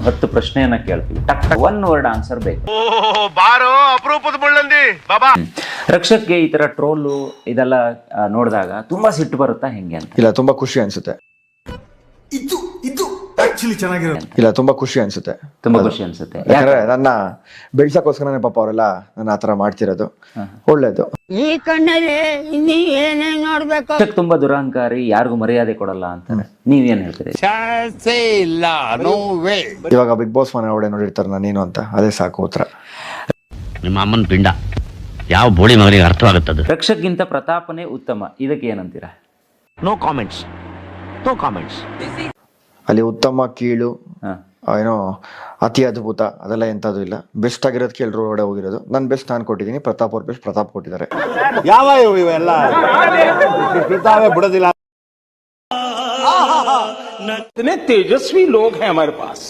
10 ಪ್ರಶ್ನೆಯನ್ನ ಕೇಳ್ತೀವಿ, ಟಕ್ ಟಕ್ 1 ವರ್ಡ್ ಆನ್ಸರ್ ಬೇಕು. ಬಾರೋ ಅಪರೂಪದ ಮುಳ್ಳಂದಿ ಬಾಬಾ. ರಕ್ಷಕ್ಗೆ ಈ ತರ ಟ್ರೋಲು ಇದೆಲ್ಲ ನೋಡಿದಾಗ ತುಂಬಾ ಸಿಟ್ಟು ಬರುತ್ತಾ ಹೆಂಗೆ ಅಂತ? ಇಲ್ಲ, ತುಂಬಾ ಖುಷಿ ಅನ್ಸುತ್ತೆ. ಇಲ್ಲ, ತುಂಬಾ ಖುಷಿ ಅನ್ಸುತ್ತೆ. ತುಂಬಾ ಖುಷಿ ಅನ್ಸುತ್ತೆ. ಯಾಕಂದ್ರೆ ನನ್ನ ಬೆಳ್ಸಕ್ಕೋಸ್ಕರನೇ ಪಾಪ ಅವರೆಲ್ಲ ನನ್ನ ಆತರ ಮಾಡ್ತಿರೋದು ಒಳ್ಳೇದು. ಈ ಕಣ್ಣಲ್ಲಿ ನೀವೇನೇ ನೋಡ್ಬೇಕು. ರಕ್ಷಕ್ ತುಂಬಾ ದುರಹಂಕಾರಿ, ಯಾರಿಗೂ ಮರ್ಯಾದೆ ಕೊಡಲ್ಲ ಅಂತಾರೆ, ನೀವೇನ್ ಹೇಳ್ತೀರಿ? ಇವಾಗ ಬಿಗ್ ಬಾಸ್ ಮನೆ ಒಡೆ ನೋಡಿರ್ತಾರೆ ನಾನೇನು ಅಂತ, ಅದೇ ಸಾಕು ಉತ್ತರ. ನಿಮ್ಮ ಅಮ್ಮನ ಪಿಂಡ ಯಾವ ಬೋಳಿ ಮಗನಿಗೆ ಅರ್ಥವಾಗುತ್ತದೆ. ರಕ್ಷಕ್ಗಿಂತ ಪ್ರತಾಪನೇ ಉತ್ತಮ, ಇದಕ್ಕೆ ಏನಂತೀರಾ? No comments, no comments. ಅಲ್ಲಿ ಉತ್ತಮ, ಕೀಳು, ಏನೋ ಅತಿ ಅದ್ಭುತ ಅದೆಲ್ಲ ಎಂತದ್ದು ಇಲ್ಲ. ಬೆಸ್ಟ್ ಆಗಿರೋದು ಕೇಳ್ರು ಒಡೆ ಹೋಗಿರೋದು. ನಾನು ಬೆಸ್ಟ್ ನಾನು ಕೊಟ್ಟಿದ್ದೀನಿ, ಪ್ರತಾಪ್ ಅವ್ರ ಬೆಸ್ಟ್ ಪ್ರತಾಪ್ ಕೊಟ್ಟಿದ್ದಾರೆ. ಯಾವ ಇವೆಲ್ಲ ಬಿಡೋದಿಲ್ಲ. इतने तेजस्वी लोग हैं हमारे पास.